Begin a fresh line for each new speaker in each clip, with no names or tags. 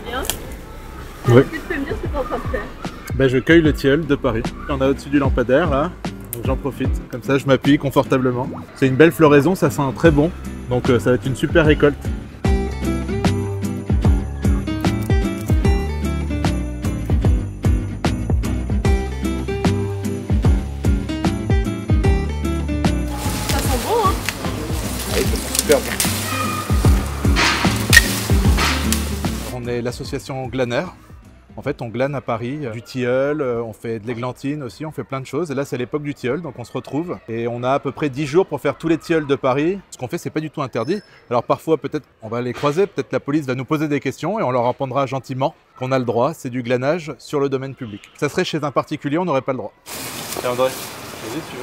Bien.
Oui.
Qu'est-ce que tu peux me dire ce que tu es en train de faire?
Ben, je cueille le tilleul de Paris. On a au-dessus du lampadaire là, donc j'en profite. Comme ça je m'appuie confortablement. C'est une belle floraison, ça sent très bon. Donc ça va être une super récolte.
Ça sent bon, hein?
Oui, ça sent super bon. On est l'association Glaner. En fait, on glane à Paris du tilleul, on fait de l'églantine aussi, on fait plein de choses. Et là, c'est l'époque du tilleul, donc on se retrouve. Et on a à peu près 10 jours pour faire tous les tilleuls de Paris. Ce qu'on fait, c'est pas du tout interdit. Alors parfois, peut-être, on va les croiser, peut-être la police va nous poser des questions et on leur répondra gentiment qu'on a le droit. C'est du glanage sur le domaine public. Ça serait chez un particulier, on n'aurait pas le droit. Et André, vas-y, tu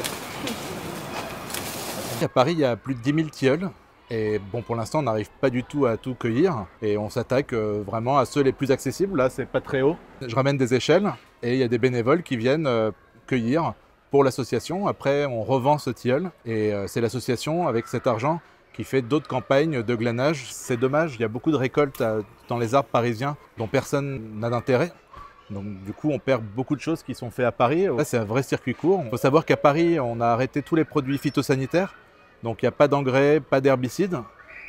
veux. À Paris, il y a plus de 10 000 tilleuls. Et bon, pour l'instant, on n'arrive pas du tout à tout cueillir et on s'attaque vraiment à ceux les plus accessibles. Là, c'est pas très haut. Je ramène des échelles et il y a des bénévoles qui viennent cueillir pour l'association. Après, on revend ce tilleul et c'est l'association, avec cet argent, qui fait d'autres campagnes de glanage. C'est dommage, il y a beaucoup de récoltes dans les arbres parisiens dont personne n'a d'intérêt. Donc du coup, on perd beaucoup de choses qui sont faites à Paris. Là, c'est un vrai circuit court. Il faut savoir qu'à Paris, on a arrêté tous les produits phytosanitaires. Donc il n'y a pas d'engrais, pas d'herbicides.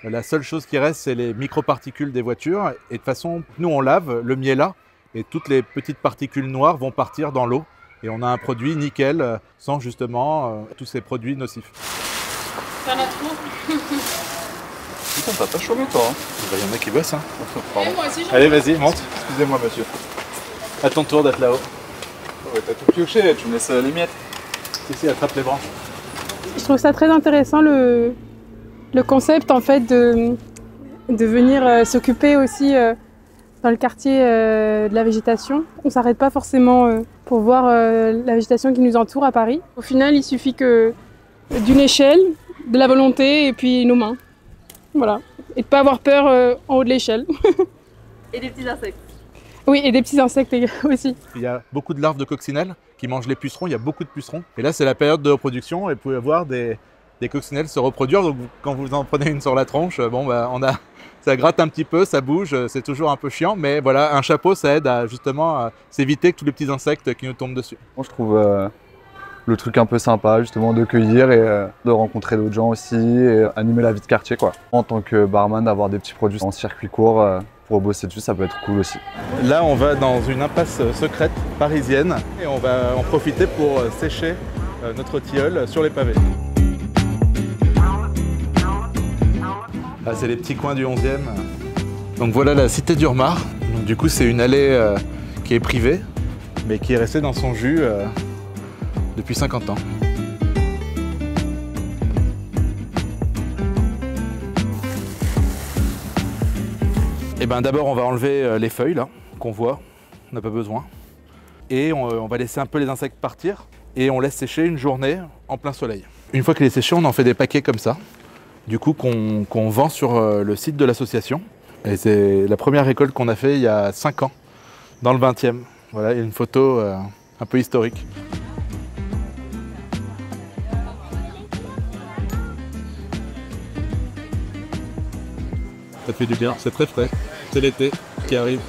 La seule chose qui reste, c'est les microparticules des voitures. Et de toute façon, nous on lave, le miel là, et toutes les petites particules noires vont partir dans l'eau. Et on a un produit nickel, sans justement tous ces produits nocifs.
T'en as trop?
Putain, t'as pas chômé toi, hein?
Il y en a qui bossent. Hein.
Pardon.
Moi aussi,
Allez, vas-y, monte.
Excusez-moi, monsieur.
À ton tour d'être là-haut.
Ouais, t'as tout pioché, tu me laisses les miettes.
Ici, attrape les branches.
Je trouve ça très intéressant le concept en fait de venir s'occuper aussi dans le quartier de la végétation. On ne s'arrête pas forcément pour voir la végétation qui nous entoure à Paris. Au final, il suffit que d'une échelle, de la volonté et puis nos mains. Voilà. Et de ne pas avoir peur en haut de l'échelle.
Et des petits insectes.
Oui, et des petits insectes aussi.
Il y a beaucoup de larves de coccinelles qui mangent les pucerons, il y a beaucoup de pucerons. Et là, c'est la période de reproduction et vous pouvez voir des coccinelles se reproduire. Donc quand vous en prenez une sur la tronche, bon, bah, ça gratte un petit peu, ça bouge, c'est toujours un peu chiant. Mais voilà, un chapeau, ça aide à justement s'éviter tous les petits insectes qui nous tombent dessus.
Moi, je trouve le truc un peu sympa, justement, de cueillir et de rencontrer d'autres gens aussi et animer la vie de quartier, quoi. En tant que barman, d'avoir des petits produits en circuit court pour bosser dessus, ça peut être cool aussi.
Là, on va dans une impasse secrète parisienne et on va en profiter pour sécher notre tilleul sur les pavés. Là, c'est les petits coins du 11e. Donc voilà la cité d'Urmar. Donc du coup, c'est une allée qui est privée, mais qui est restée dans son jus depuis 50 ans. Et ben d'abord, on va enlever les feuilles là qu'on voit, on n'a pas besoin. Et on va laisser un peu les insectes partir et on laisse sécher une journée en plein soleil. Une fois qu'il est séché, on en fait des paquets comme ça, du coup qu'on vend sur le site de l'association. Et c'est la première récolte qu'on a fait il y a 5 ans, dans le 20e. Voilà, il y a une photo un peu historique. Ça fait du bien, c'est très frais. C'est l'été qui arrive.